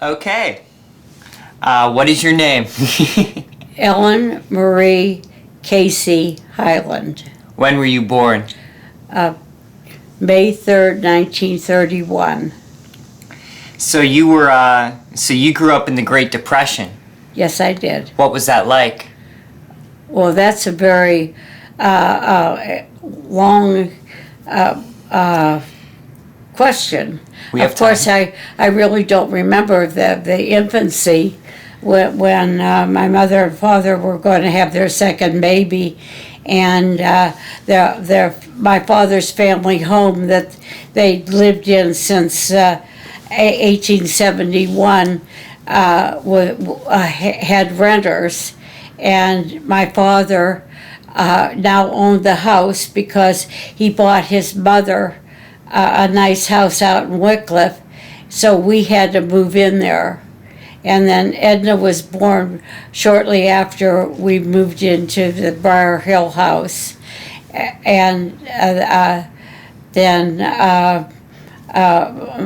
Okay. What is your name? Ellen Marie Casey Hyland. When were you born? May 3rd, 1931. So you grew up in the Great Depression. Yes, I did. What was that like? Well, that's a very long question. We have Of course, time. I really don't remember the infancy when my mother and father were going to have their second baby, and my father's family home that they lived in since 1871 had renters, and my father now owned the house because he bought his mother a nice house out in Wycliffe, so we had to move in there. And then Edna was born shortly after we moved into the Briar Hill house. And then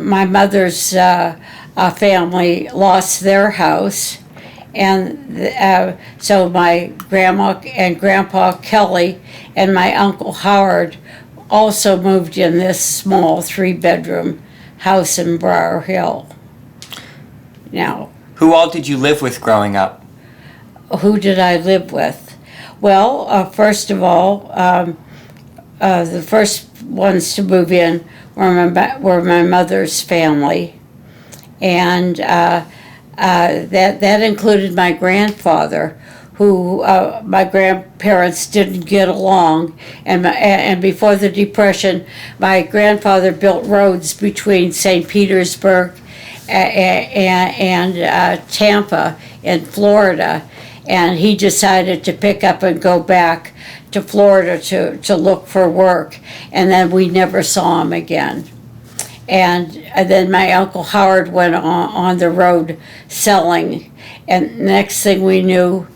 my mother's family lost their house. And so my grandma and grandpa Kelly and my uncle Howard also moved in this small 3-bedroom house in Briar Hill. Now, Who all did you live with growing up? who did I live with? Well, first of all, the first ones to move in were my mother's family, and that included my grandfather, who my grandparents didn't get along, and before the Depression, my grandfather built roads between St. Petersburg and Tampa in Florida, and he decided to pick up and go back to Florida to look for work, and then we never saw him again. And then my Uncle Howard went on the road selling, and next thing we knew,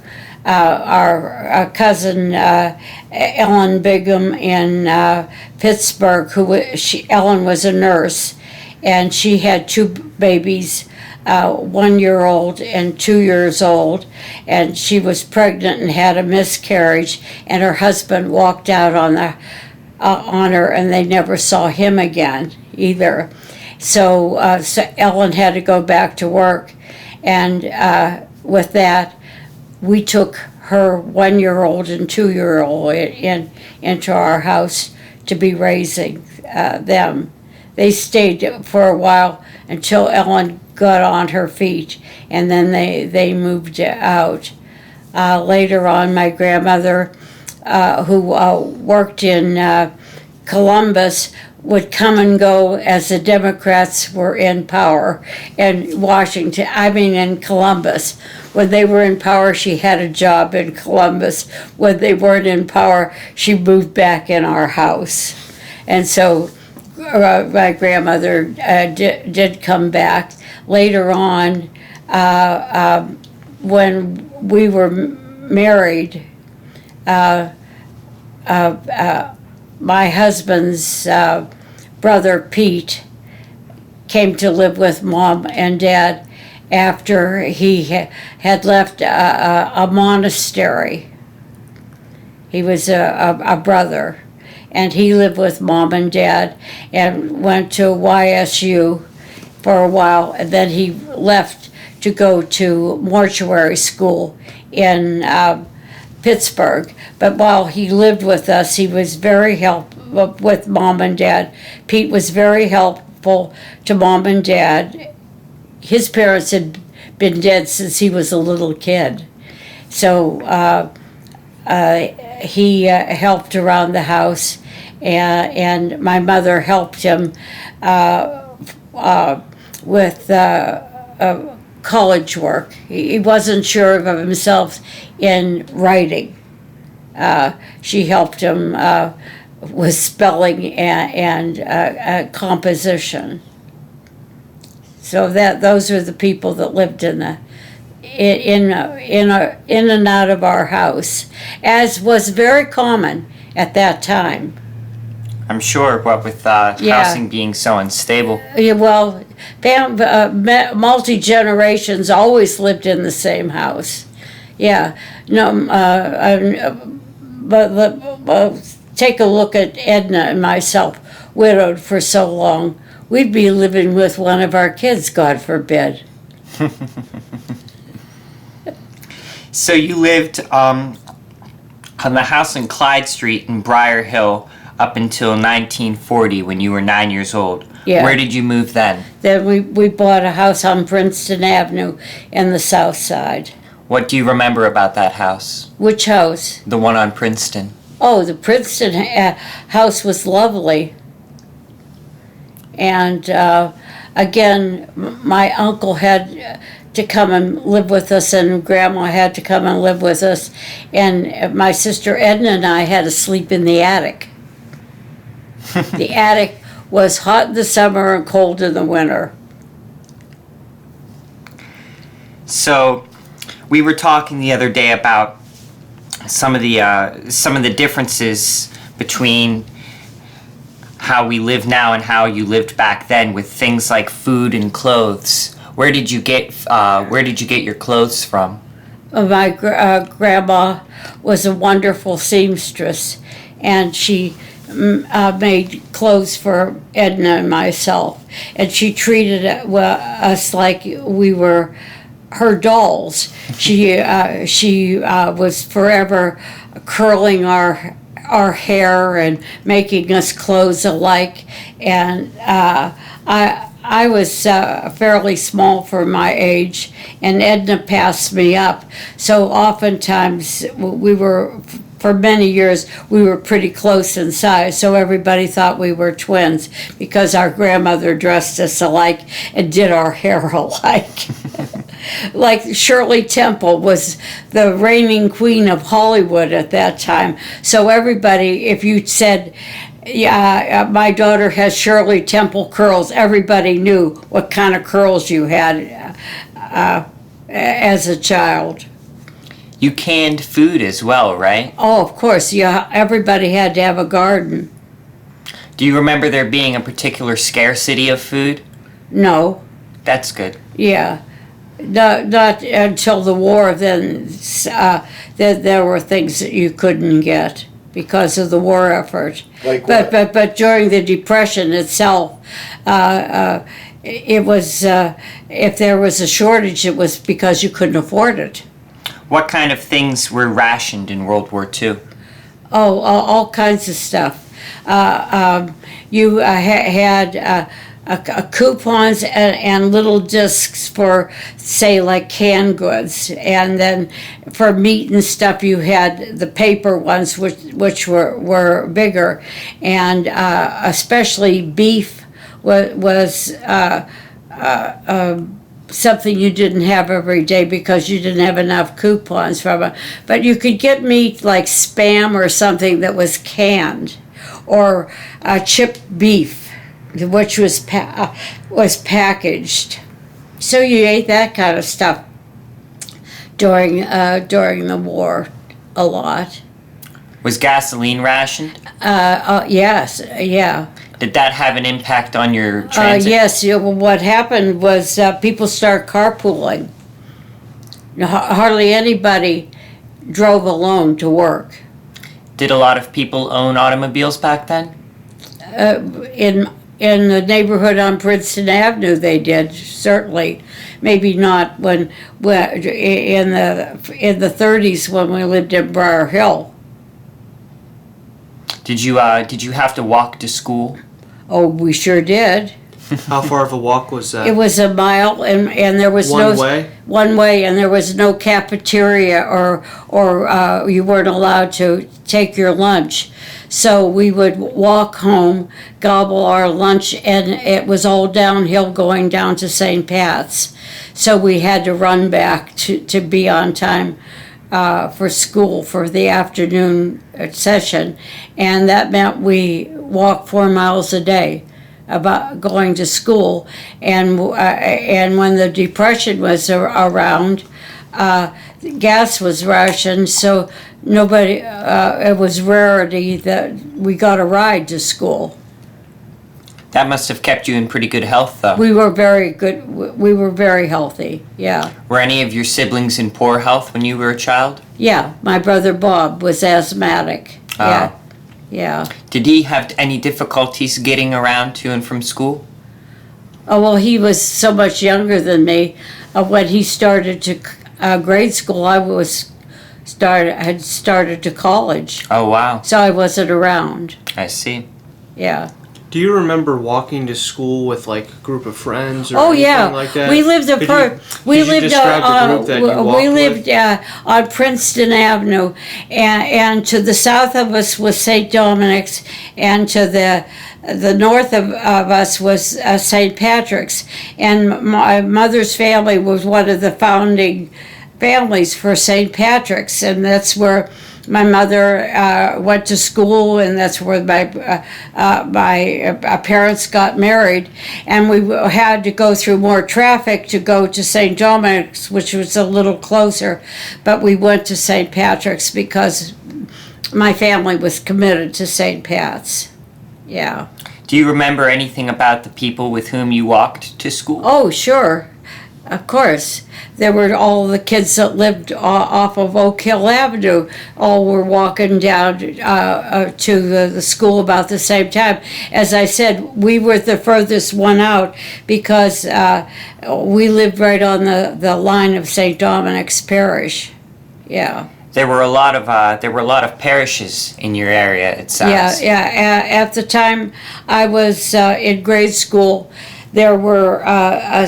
our cousin Ellen Bigham in Pittsburgh, Ellen was a nurse, and she had 2 babies, 1-year-old and 2 years old, and she was pregnant and had a miscarriage, and her husband walked out on her, and they never saw him again either. So Ellen had to go back to work, and with that, we took her 1-year-old and 2-year-old into our house to be raising them. They stayed for a while until Ellen got on her feet, and then they moved out. Later on, my grandmother, who worked in Columbus, would come and go as the Democrats were in power in Washington. I mean, in Columbus. When they were in power, she had a job in Columbus. When they weren't in power, she moved back in our house. And so my grandmother did come back. Later on, when we were married, my husband's brother Pete came to live with Mom and Dad after he had left a monastery. He was a brother, and he lived with Mom and Dad and went to YSU for a while, and then he left to go to mortuary school in Pittsburgh. But while he lived with us, he was very helpful with Mom and Dad. Pete was very helpful to Mom and Dad. His parents had been dead since he was a little kid. So he helped around the house, and my mother helped him with college work. He wasn't sure of himself in writing. She helped him with spelling and composition. So those are the people that lived in and out of our house, as was very common at that time. I'm sure, what with Yeah. housing being so unstable. Yeah, well, multi-generations always lived in the same house. Yeah, no, but take a look at Edna and myself, widowed for so long. We'd be living with one of our kids, God forbid. So you lived on the house in Clyde Street in Briar Hill up until 1940 when you were 9 years old. Yeah. Where did you move then? Then we bought a house on Princeton Avenue in the south side. What do you remember about that house? Which house? The one on Princeton. Oh, the Princeton house was lovely. And again, my uncle had to come and live with us, and Grandma had to come and live with us. And my sister Edna and I had to sleep in the attic. The attic was hot in the summer and cold in the winter. So, we were talking the other day about some of the differences between how we live now and how you lived back then, with things like food and clothes. Where did you get your clothes from? My grandma was a wonderful seamstress, and she made clothes for Edna and myself, and she treated us like we were her dolls. She was forever curling our hair and making us clothes alike, and I was fairly small for my age, and Edna passed me up. So oftentimes for many years, we were pretty close in size, so everybody thought we were twins because our grandmother dressed us alike and did our hair alike. Like Shirley Temple was the reigning queen of Hollywood at that time, so everybody, if you said, yeah, my daughter has Shirley Temple curls, everybody knew what kind of curls you had as a child. You canned food as well, right? Oh, of course. Yeah, everybody had to have a garden. Do you remember there being a particular scarcity of food? No. That's good. Yeah. Not until the war, then there were things that you couldn't get because of the war effort. Like what? But during the Depression itself, it was if there was a shortage, it was because you couldn't afford it. What kind of things were rationed in World War II? Oh, all kinds of stuff. You had coupons and little discs for, say, like canned goods, and then for meat and stuff you had the paper ones, which were bigger, and especially beef was something you didn't have every day because you didn't have enough coupons from it. But you could get meat like Spam or something that was canned, or chipped beef, which was packaged. So you ate that kind of stuff during the war a lot. Was gasoline rationed? Yes, yeah. Did that have an impact on your transit? Yes, what happened was people started carpooling. Hardly anybody drove alone to work. Did a lot of people own automobiles back then? In the neighborhood on Princeton Avenue, they did, certainly. Maybe not when in the 30s when we lived in Briar Hill. Did you have to walk to school? Oh, we sure did. How far of a walk was that? It was a mile, and there was One way? One way, and there was no cafeteria, or you weren't allowed to take your lunch. So we would walk home, gobble our lunch, and it was all downhill going down to St. Pat's. So we had to run back to be on time for school for the afternoon session, and that meant we walked 4 miles a day about going to school. And when the Depression was around, gas was rationed, so nobody, it was rarity that we got a ride to school. That must have kept you in pretty good health, though. We were very good, we were very healthy, yeah. Were any of your siblings in poor health when you were a child? Yeah, my brother Bob was asthmatic, yeah, yeah. Did he have any difficulties getting around to and from school? Oh, well, he was so much younger than me. When he started to grade school, I had started to college, Oh, wow. so I wasn't around, I see. yeah. Do you remember walking to school with like a group of friends or Oh anything yeah, like that? we lived Could you describe the group that you walked we lived with? On Princeton Avenue, and to the south of us was St. Dominic's, and to the north of us was St. Patrick's, and my mother's family was one of the founding families for St. Patrick's, and that's where my mother went to school, and that's where my parents got married. And we had to go through more traffic to go to St. Dominic's, which was a little closer. But we went to St. Patrick's because my family was committed to St. Pat's. Yeah. Do you remember anything about the people with whom you walked to school? Oh, sure. Of course. There were all the kids that lived off of Oak Hill Avenue, all were walking down to the school about the same time. As I said, we were the furthest one out because we lived right on the line of St. Dominic's Parish. Yeah. There were a lot of parishes in your area, it sounds. Yeah. At the time I was in grade school, there were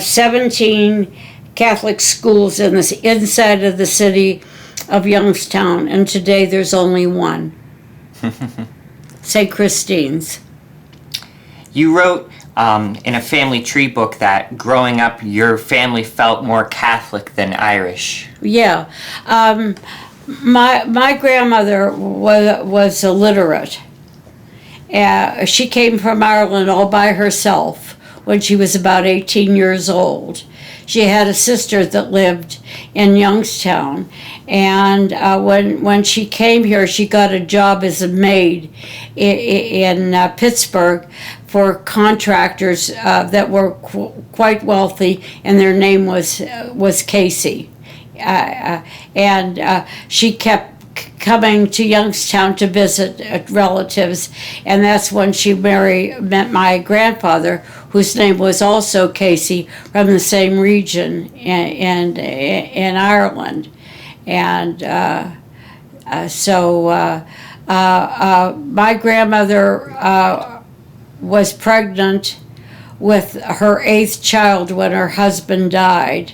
17 Catholic schools in the inside of the city of Youngstown, and today there's only one. St. Christine's. You wrote in a family tree book that growing up your family felt more Catholic than Irish. Yeah. My grandmother was illiterate. She came from Ireland all by herself when she was about 18 years old. She had a sister that lived in Youngstown, and when she came here, she got a job as a maid in Pittsburgh for contractors that were quite wealthy, and their name was Casey. And she kept coming to Youngstown to visit relatives, and that's when she met my grandfather, whose name was also Casey, from the same region in Ireland. And so my grandmother was pregnant with her 8th child when her husband died,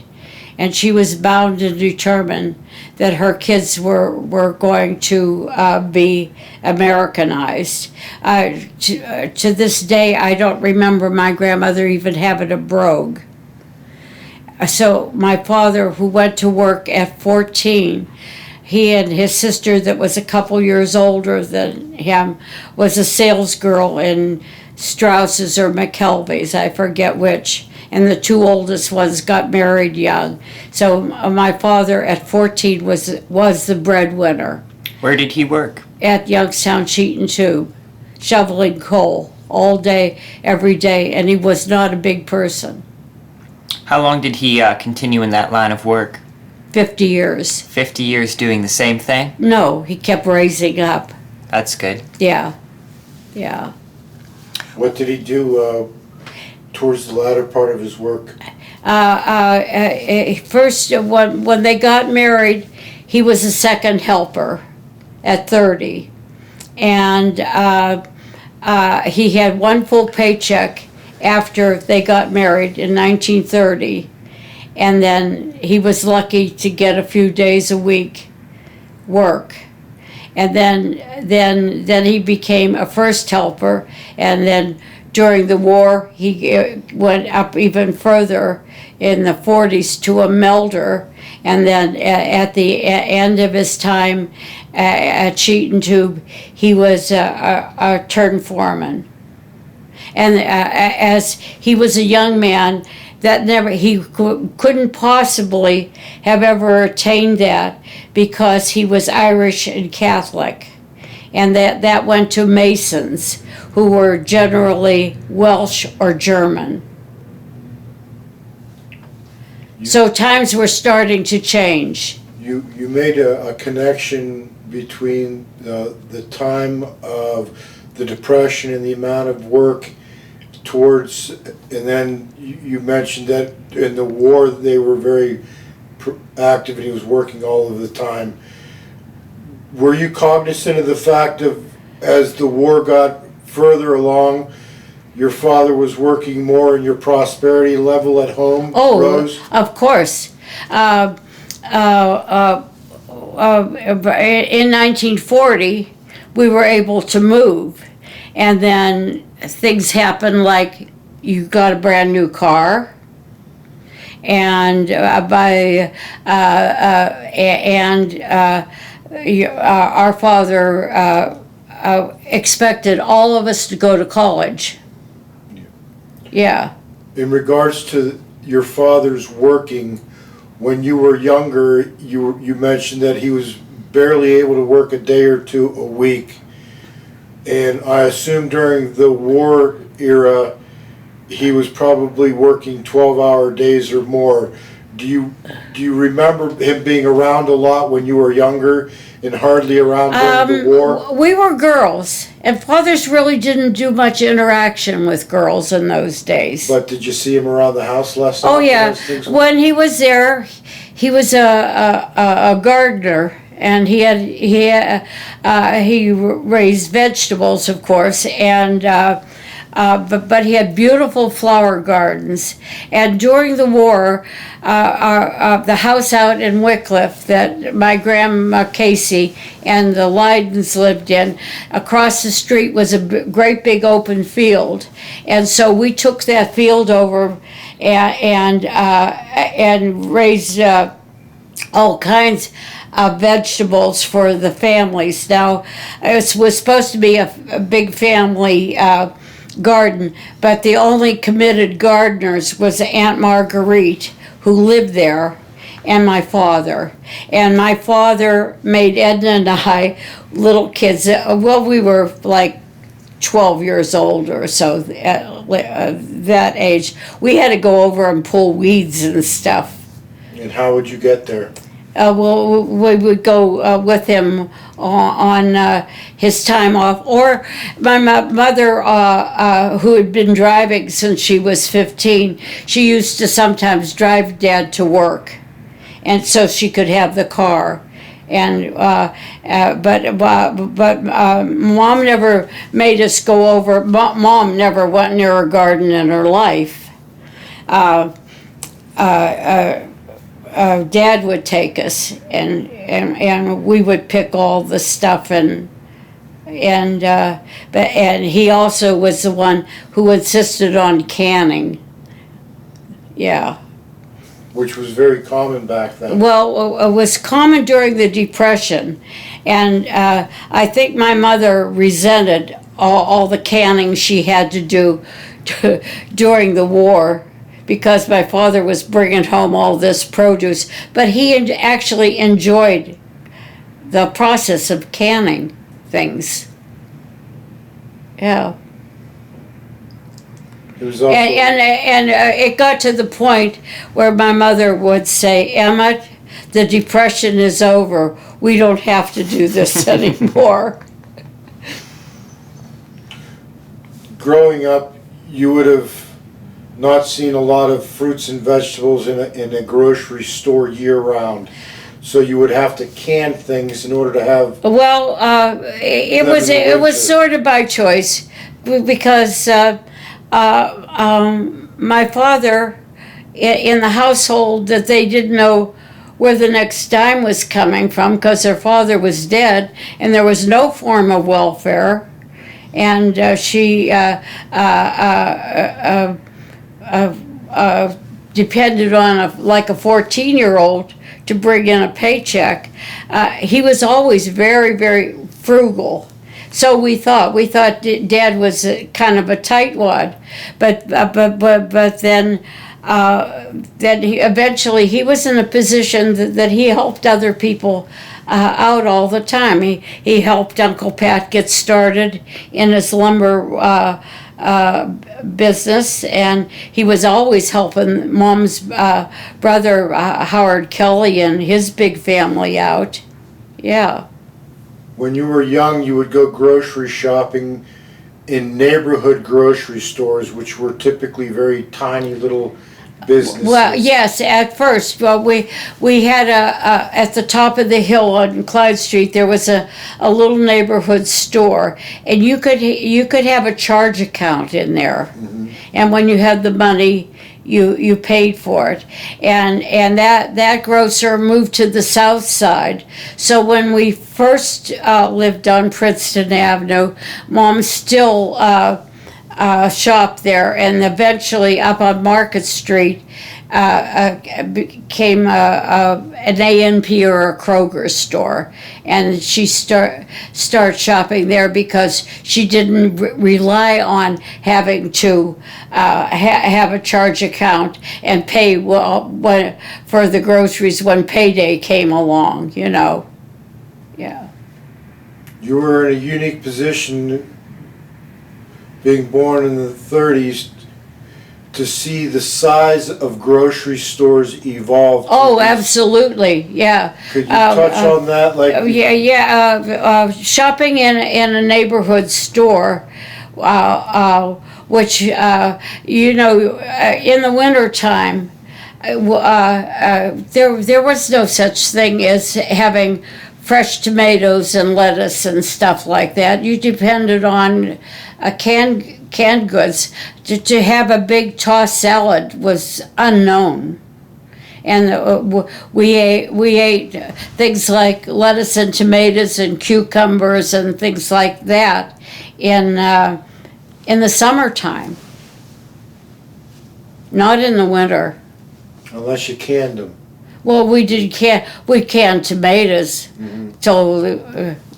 and she was bound and determined that her kids were going to be Americanized. To this day, I don't remember my grandmother even having a brogue. So my father, who went to work at 14, he and his sister that was a couple years older than him was a salesgirl in Strauss's or McKelvey's, I forget which. And the 2 oldest ones got married young. So my father at 14 was the breadwinner. Where did he work? At Youngstown Sheet and Tube, shoveling coal all day, every day, and he was not a big person. How long did he continue in that line of work? 50 years. 50 years doing the same thing? No, he kept raising up. That's good. Yeah. What did he do towards the latter part of his work? First, when they got married, he was a second helper at 30. And he had one full paycheck after they got married in 1930. And then he was lucky to get a few days a week work. And then he became a first helper, and then during the war, he went up even further in the 40s to a melder, and then at the end of his time at Sheet and Tube, he was a turn foreman. And as he was a young man, that never, he couldn't possibly have ever attained that because he was Irish and Catholic. And that went to Masons, who were generally Welsh or German. So times were starting to change. You made a connection between the time of the Depression and the amount of work towards, and then you mentioned that in the war they were very active and he was working all of the time. Were you cognizant of the fact of, as the war got further along, your father was working more and your prosperity level at home rose? Of course. In 1940, we were able to move. And then things happened like you got a brand new car. And our father expected all of us to go to college. Yeah. In regards to your father's working, when you were younger, you mentioned that he was barely able to work a day or two a week. And I assume during the war era, he was probably working 12-hour days or more. Do you remember him being around a lot when you were younger and hardly around during the war? We were girls, and fathers really didn't do much interaction with girls in those days. But did you see him around the house less Oh often yeah, as things- when he was there, he was a gardener, and he raised vegetables, of course, and but he had beautiful flower gardens. And during the war, the house out in Wycliffe that my grandma Casey and the Lydens lived in, across the street was a great big open field. And so we took that field over and raised all kinds of vegetables for the families. Now, it was supposed to be a big family garden, but the only committed gardeners was Aunt Marguerite, who lived there, and my father. And my father made Edna and I, little kids, well, we were like 12 years old or so at that age. We had to go over and pull weeds and stuff. And how would you get there? Well, we would go with him on his time off. Or my mother, who had been driving since she was 15, she used to sometimes drive Dad to work, and so she could have the car. And but Mom never made us go over. Mom never went near a garden in her life. Dad would take us, and we would pick all the stuff, and he also was the one who insisted on canning. Yeah. Which was very common back then. Well, it was common during the Depression, and I think my mother resented all the canning she had to do during the war, because my father was bringing home all this produce, but he actually enjoyed the process of canning things. Yeah. It was also, And it got to the point where my mother would say, "Emmett, the Depression is over. We don't have to do this anymore." growing up, you would have not seen a lot of fruits and vegetables in a grocery store year-round. So you would have to can things in order to have... Well, it was sort of by choice, because my father, in the household, that they didn't know where the next dime was coming from, because their father was dead and there was no form of welfare, and she depended on like a 14-year-old to bring in a paycheck. He was always very, very frugal. So we thought Dad was kind of a tightwad, but then then eventually he was in a position that he helped other people out all the time. He helped Uncle Pat get started in his lumber business, and he was always helping Mom's brother Howard Kelly and his big family out. Yeah. When you were young, you would go grocery shopping in neighborhood grocery stores, which were typically very tiny little businesses. Well, yes, at first. Well, we had at the top of the hill on Clyde Street, there was a little neighborhood store, and you could have a charge account in there. Mm-hmm. And when you had the money, you paid for it. And that grocer moved to the south side. So when we first lived on Princeton Avenue, Mom still shop there, and eventually up on Market Street became an A&P or a Kroger store, and she started shopping there because she didn't rely on having to have a charge account and pay for the groceries when payday came along, Yeah. You were in a unique position, being born in the 30s, to see the size of grocery stores evolve. Oh, absolutely, yeah. Could you touch on that? Shopping in a neighborhood store, which, in the wintertime, there was no such thing as having fresh tomatoes and lettuce and stuff like that. You depended on canned goods. To have a big tossed salad was unknown, and we ate things like lettuce and tomatoes and cucumbers and things like that in the summertime, not in the winter. Unless you canned them. Well, we canned tomatoes till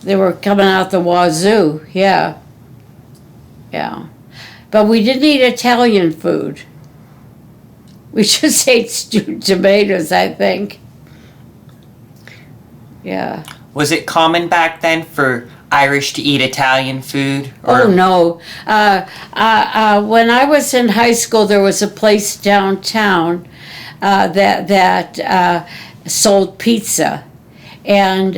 they were coming out the wazoo. Yeah. But we didn't eat Italian food. We just ate stewed tomatoes, I think. Yeah. Was it common back then for Irish to eat Italian food? Oh, no. When I was in high school, there was a place downtown that sold pizza. And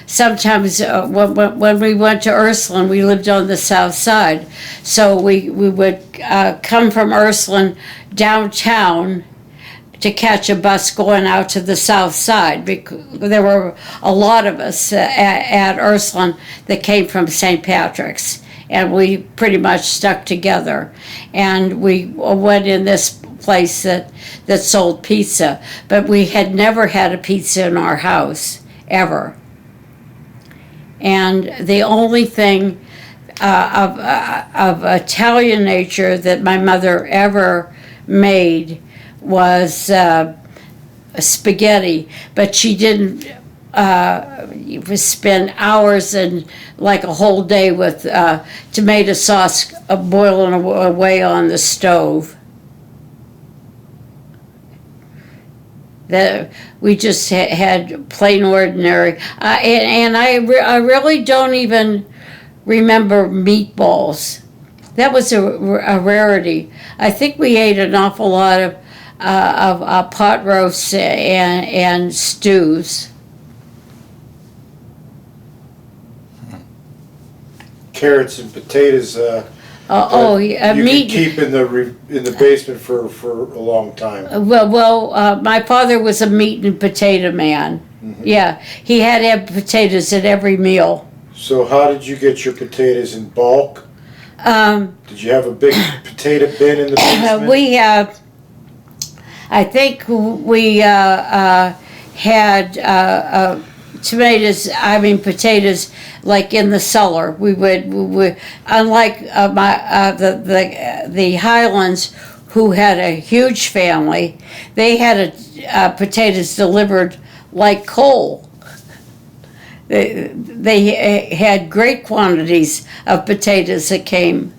sometimes when we went to Ursuline, we lived on the south side. So we would come from Ursuline downtown to catch a bus going out to the south side. Because there were a lot of us at Ursuline that came from St. Patrick's. And we pretty much stuck together. And we went in this place that sold pizza. But we had never had a pizza in our house. Ever. And the only thing of Italian nature that my mother ever made was spaghetti, but she didn't spend hours and like a whole day with tomato sauce boiling away on the stove. That we just had plain ordinary, and I really don't even remember meatballs. That was a rarity. I think we ate an awful lot of pot roasts and stews. Carrots and potatoes. You meat. Could keep in the basement for a long time. My father was a meat and potato man. Mm-hmm. Yeah, he had to have potatoes at every meal. So how did you get your potatoes in bulk? Did you have a big potato bin in the basement? I think we had potatoes like in the cellar. We would unlike the Hylands, who had a huge family, they had potatoes delivered like coal. They had great quantities of potatoes that came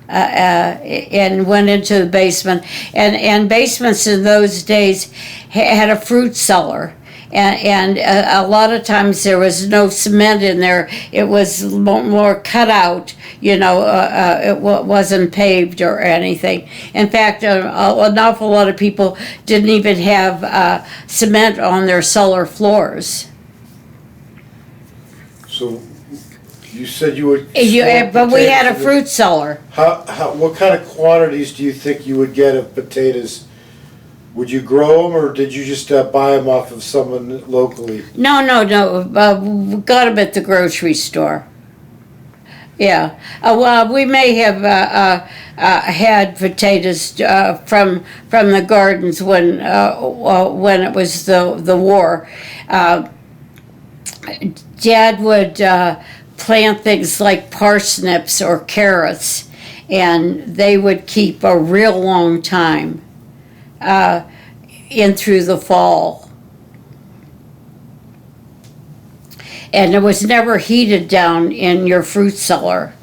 and went into the basement. And basements in those days had a fruit cellar. And a lot of times there was no cement in there. It was more cut out, it wasn't paved or anything. In fact, an awful lot of people didn't even have cement on their cellar floors. So you said you would. But we had a fruit cellar. What kind of quantities do you think you would get of potatoes? Would you grow them, or did you just buy them off of someone locally? No. We got them at the grocery store. Yeah. Well, we may have had potatoes from the gardens when it was the war. Dad would plant things like parsnips or carrots, and they would keep a real long time. In through the fall. And it was never heated down in your fruit cellar.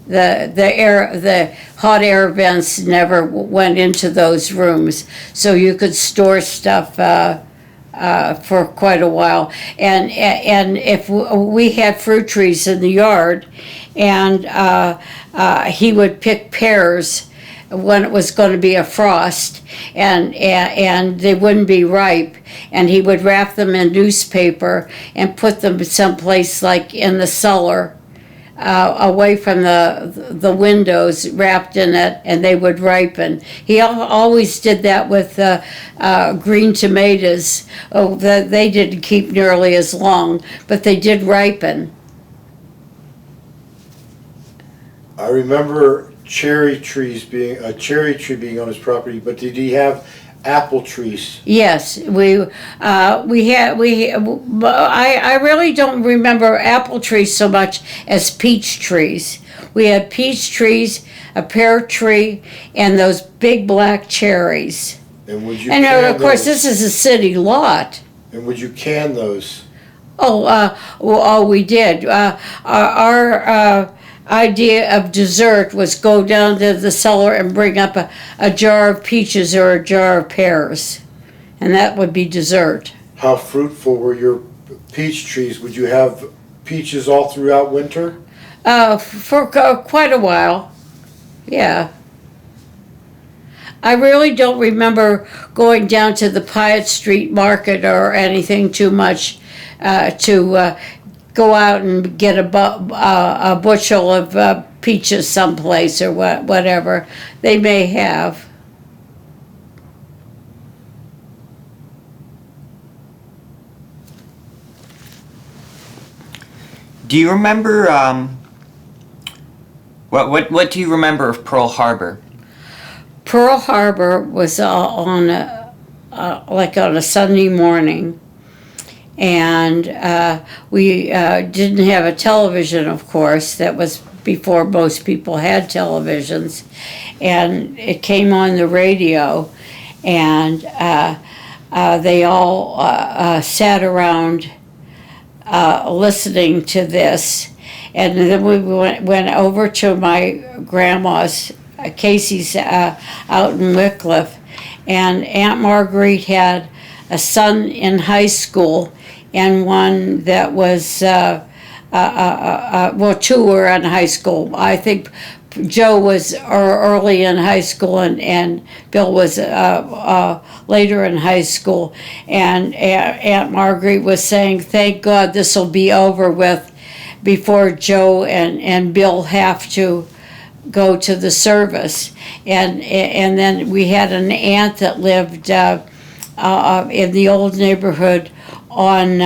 The hot air vents never went into those rooms, so you could store stuff for quite a while. And if we had fruit trees in the yard, and he would pick pears when it was going to be a frost, and they wouldn't be ripe, and he would wrap them in newspaper and put them someplace like in the cellar, away from the windows, wrapped in it, and they would ripen. He always did that with green tomatoes. They didn't keep nearly as long, but they did ripen. I remember cherry tree being on his property, but did he have apple trees? Yes, I really don't remember apple trees so much as peach trees. We had peach trees, a pear tree, and those big black cherries. And would you? And can of course, those? this is a city lot. And would you can those? We did. Our idea of dessert was go down to the cellar and bring up a jar of peaches or a jar of pears, and that would be dessert. How fruitful were your peach trees? Would you have peaches all throughout winter? For quite a while, yeah. I really don't remember going down to the Piatt Street Market or anything too much to go out and get a bushel of peaches someplace or whatever they may have. Do you remember, what do you remember of Pearl Harbor? Pearl Harbor was on a Sunday morning. And we didn't have a television, of course. That was before most people had televisions. And it came on the radio, and they all sat around listening to this. And then we went over to my grandma's, Casey's, out in Wycliffe. And Aunt Marguerite had a son in high school, and one that was, two were in high school. I think Joe was early in high school, and Bill was later in high school. And Aunt Marguerite was saying, thank God this will be over with before Joe and Bill have to go to the service. And then we had an aunt that lived in the old neighborhood on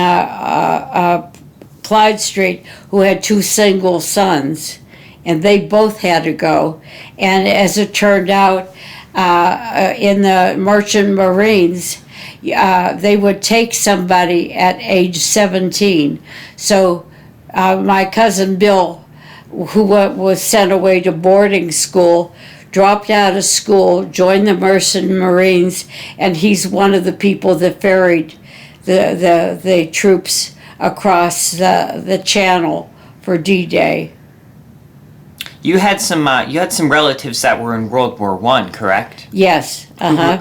Clyde Street, who had two single sons, and they both had to go. And as it turned out, in the Merchant Marines, they would take somebody at age 17. So my cousin Bill, who was sent away to boarding school, dropped out of school, joined the Merchant Marines, and he's one of the people that ferried the troops across the channel for D-Day. You had some relatives that were in World War One, correct? Yes.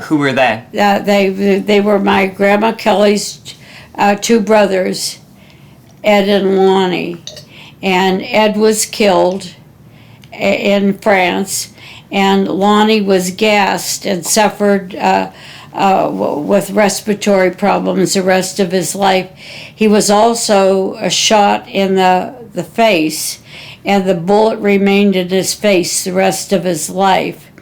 Who were they? They were my Grandma Kelly's two brothers, Ed and Lonnie. And Ed was killed in France, and Lonnie was gassed and suffered with respiratory problems the rest of his life. He was also shot in the face, and the bullet remained in his face the rest of his life.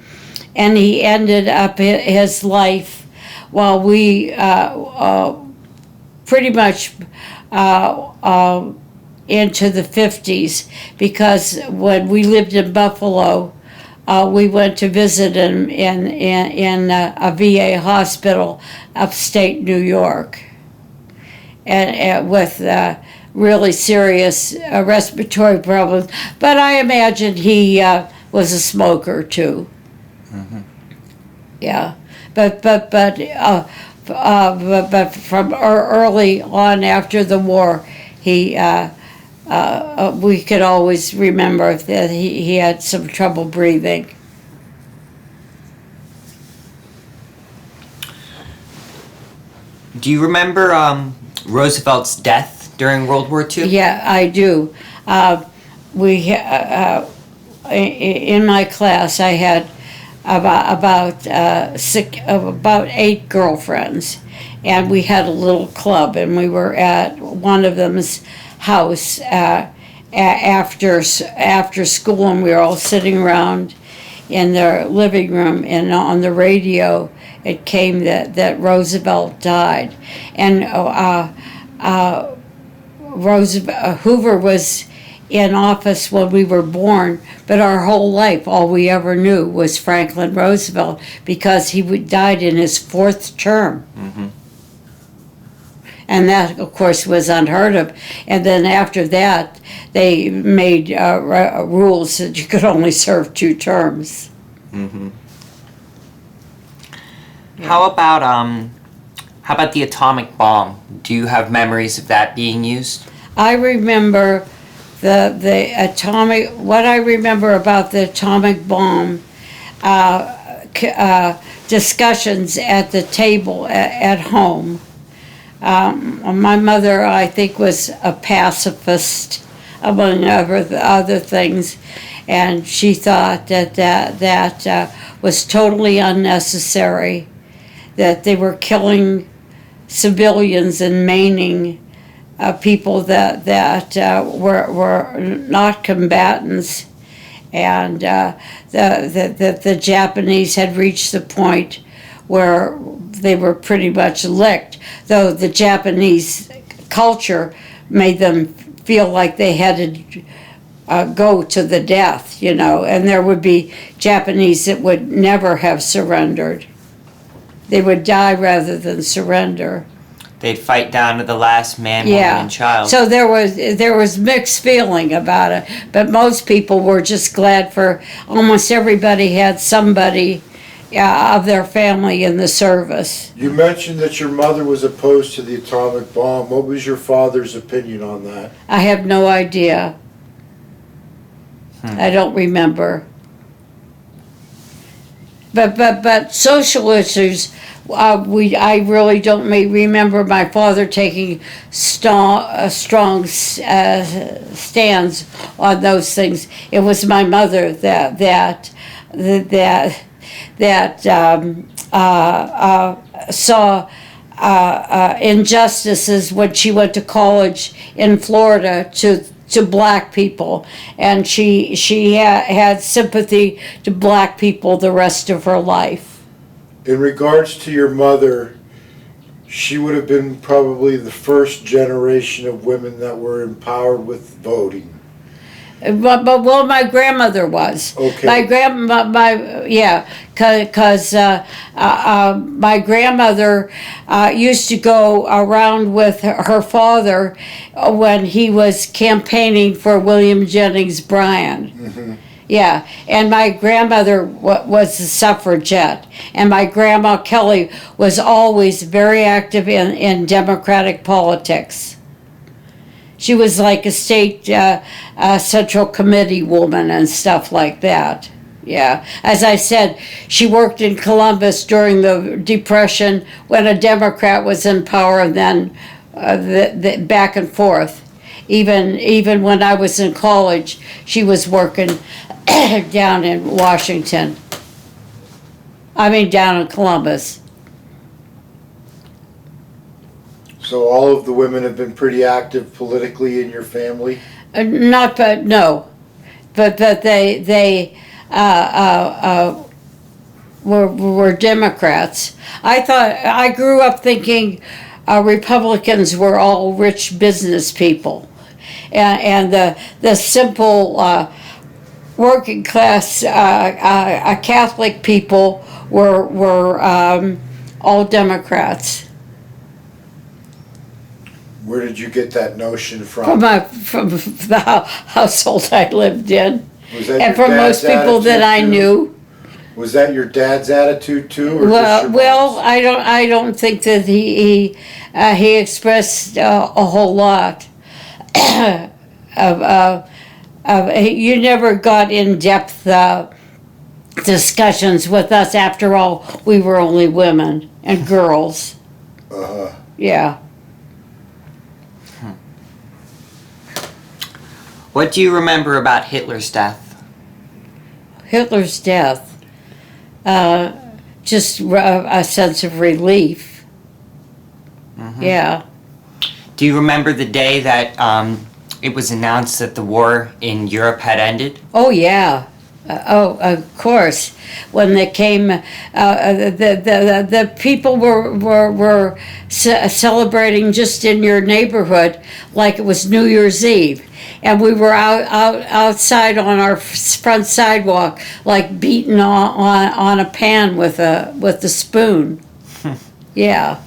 And he ended up his life while we pretty much into the 50s, because when we lived in Buffalo, we went to visit him in a VA hospital upstate New York, and with really serious respiratory problems. But I imagine he was a smoker too. Mm-hmm. Yeah, but from early on after the war, he we could always remember that he had some trouble breathing. Do you remember Roosevelt's death during World War II? Yeah, I do. In my class, I had about 8 girlfriends, and we had a little club, and we were at one of them's house after school, and we were all sitting around in their living room, and on the radio it came that Roosevelt died, and Hoover was in office when we were born, but our whole life all we ever knew was Franklin Roosevelt, because he died in his 4th term. Mm-hmm. And that, of course, was unheard of. And then after that, they made rules that you could only serve 2 terms. Mm-hmm. Yeah. How about the atomic bomb? Do you have memories of that being used? I remember the atomic. What I remember about the atomic bomb, discussions at the table at home. My mother, I think, was a pacifist, among other things, and she thought that was totally unnecessary, that they were killing civilians and maiming people that were not combatants, and the Japanese had reached the point where they were pretty much licked, though the Japanese culture made them feel like they had to go to the death, and there would be Japanese that would never have surrendered. They would die rather than surrender. They'd fight down to the last man, woman, and child. So there was mixed feeling about it, but most people were just glad for almost everybody had somebody of their family in the service. You mentioned that your mother was opposed to the atomic bomb. What was your father's opinion on that? I have no idea. I don't remember. But social issues, I really don't remember my father taking strong stands on those things. It was my mother that saw injustices when she went to college in Florida to black people, and she had sympathy to black people the rest of her life. In regards to your mother, she would have been probably the first generation of women that were empowered with voting. Well, my grandmother was. Okay. Because my grandmother used to go around with her father when he was campaigning for William Jennings Bryan. Mm-hmm. Yeah, and my grandmother was a suffragette, and my grandma Kelly was always very active in Democratic politics. She was like a state central committee woman and stuff like that. Yeah. As I said, she worked in Columbus during the Depression when a Democrat was in power, and then back and forth. Even when I was in college, she was working down in Washington. I mean, down in Columbus. So all of the women have been pretty active politically in your family? Not, but no. But they were Democrats. I grew up thinking Republicans were all rich business people, and the simple working class Catholic people were all Democrats. Where did you get that notion from? From the household I lived in, Was that and your from most dad's people that I attitude, too? knew. Was that your dad's attitude too, or just your Well, mom's? I don't think that he expressed a whole lot you never got in depth discussions with us. After all, we were only women and girls. Uh-huh. Yeah. What do you remember about Hitler's death? Hitler's death. Just a sense of relief. Mm-hmm. Yeah. Do you remember the day that it was announced that the war in Europe had ended? Oh yeah. Of course. When they came, the people were celebrating just in your neighborhood like it was New Year's Eve, and we were outside on our front sidewalk like beating on a pan with a spoon. Yeah.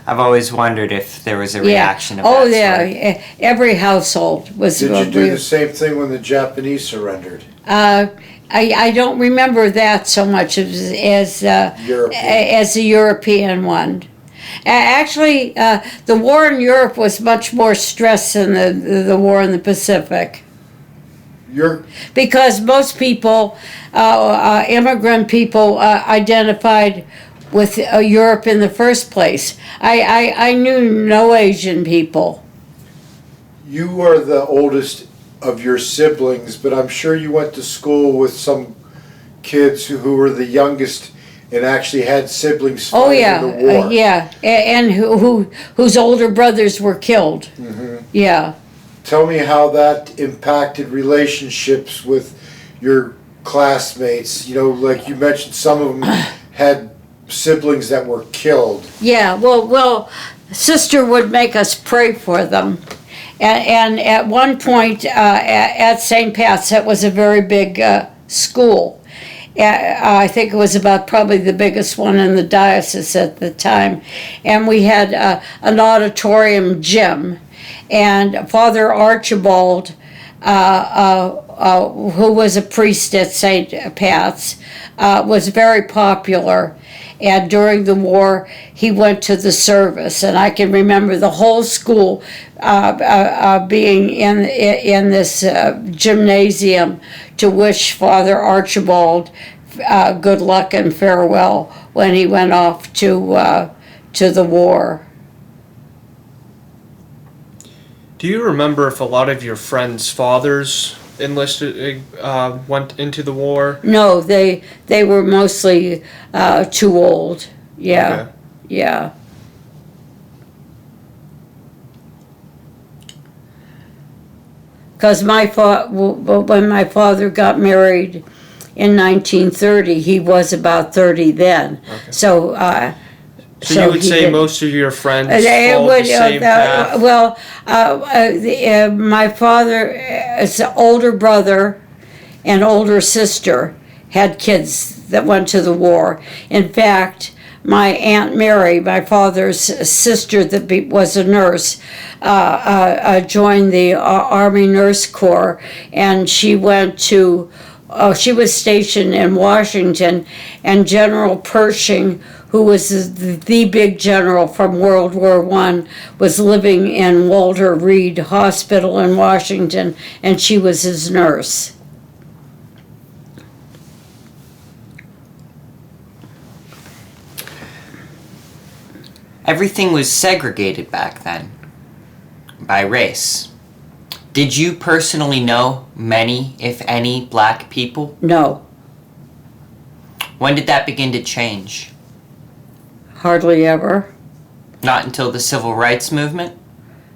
I've always wondered if there was a reaction of Oh that sort. yeah. Every household was. Did you do the same thing when the Japanese surrendered? I don't remember that so much as the European one. Actually, the war in Europe was much more stress than the war in the Pacific. Because most people, immigrant people, identified with Europe in the first place. I knew no Asian people. You are the oldest of your siblings, but I'm sure you went to school with some kids who were the youngest and actually had siblings fighting in the war. Yeah, and whose older brothers were killed. Mm-hmm. Yeah. Tell me how that impacted relationships with your classmates. You know, like you mentioned, some of them had siblings that were killed. Yeah, well, sister would make us pray for them. And at one point at St. Pat's, it was a very big school. I think it was about probably the biggest one in the diocese at the time. And we had an auditorium gym. And Father Archibald, who was a priest at St. Pat's, was very popular. And during the war, he went to the service, and I can remember the whole school being in this gymnasium to wish Father Archibald good luck and farewell when he went off to the war. Do you remember if a lot of your friends' fathers enlisted, went into the war? No, they were mostly too old. Yeah, Okay. yeah. Because when my father got married in 1930, he was about 30 then. Okay. So So you would say most of your friends they followed the same path? well, my father's older brother and older sister had kids that went to the war. In fact, my Aunt Mary, my father's sister that was a nurse, joined the Army Nurse Corps, and she went to she was stationed in Washington, and General Pershing, who was the big general from World War I, was living in Walter Reed Hospital in Washington, and she was his nurse. Everything was segregated back then by race. Did you personally know many, if any, black people? No, When did that begin to change? hardly ever. Not until the Civil Rights Movement?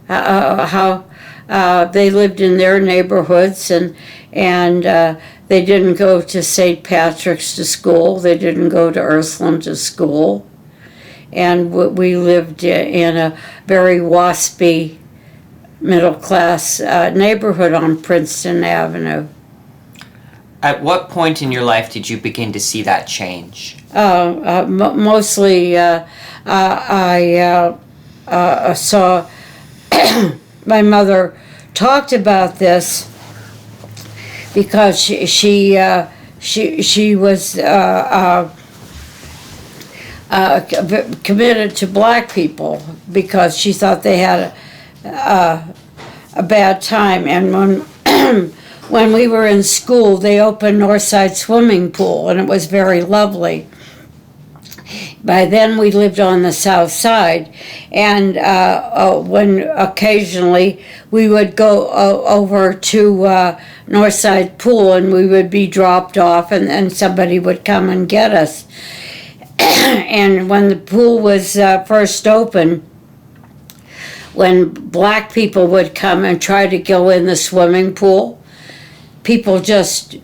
How they lived in their neighborhoods, and they didn't go to St. Patrick's to school. They didn't go to Ursuline to school, and we lived in a very waspy middle class neighborhood on Princeton Avenue. At what point in your life did you begin to see that change? Mostly, I saw my mother talked about this because she was committed to black people because she thought they had a bad time. And when we were in school, they opened Northside Swimming Pool, and it was very lovely. By then, we lived on the south side, and when occasionally we would go over to Northside Pool, and we would be dropped off, and then somebody would come and get us. And when the pool was first open, when black people would come and try to go in the swimming pool, people just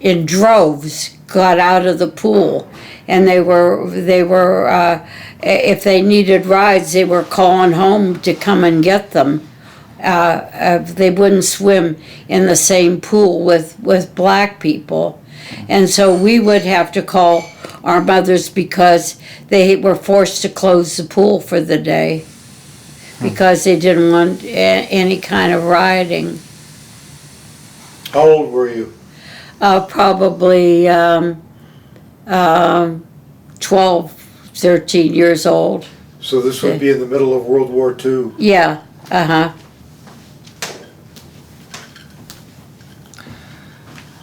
in droves got out of the pool, and they were if they needed rides, they were calling home to come and get them. They wouldn't swim in the same pool with black people, and so we would have to call our mothers because they were forced to close the pool for the day because they didn't want any kind of rioting. How old were you? Probably 12, 13 years old. So this would be in the middle of World War II. Yeah,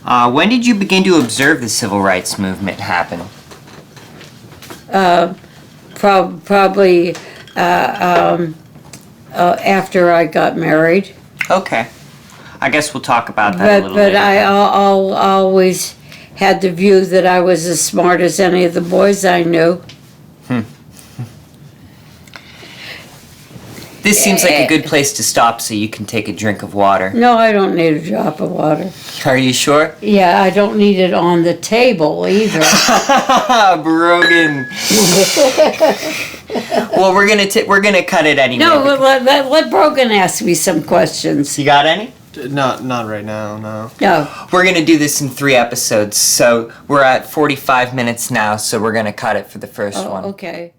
When did you begin to observe the Civil Rights Movement happen? Probably after I got married. Okay. I guess we'll talk about that a little But later. I always had the view that I was as smart as any of the boys I knew. This seems like a good place to stop so you can take a drink of water. No, I don't need a drop of water. Are you sure? Yeah, I don't need it on the table either. Brogan. Well, we're gonna cut it anyway. No, let Brogan ask me some questions. You got any? Not right now, no. No. We're gonna do this in 3 episodes, so we're at 45 minutes now, so we're gonna cut it for the first one. Okay.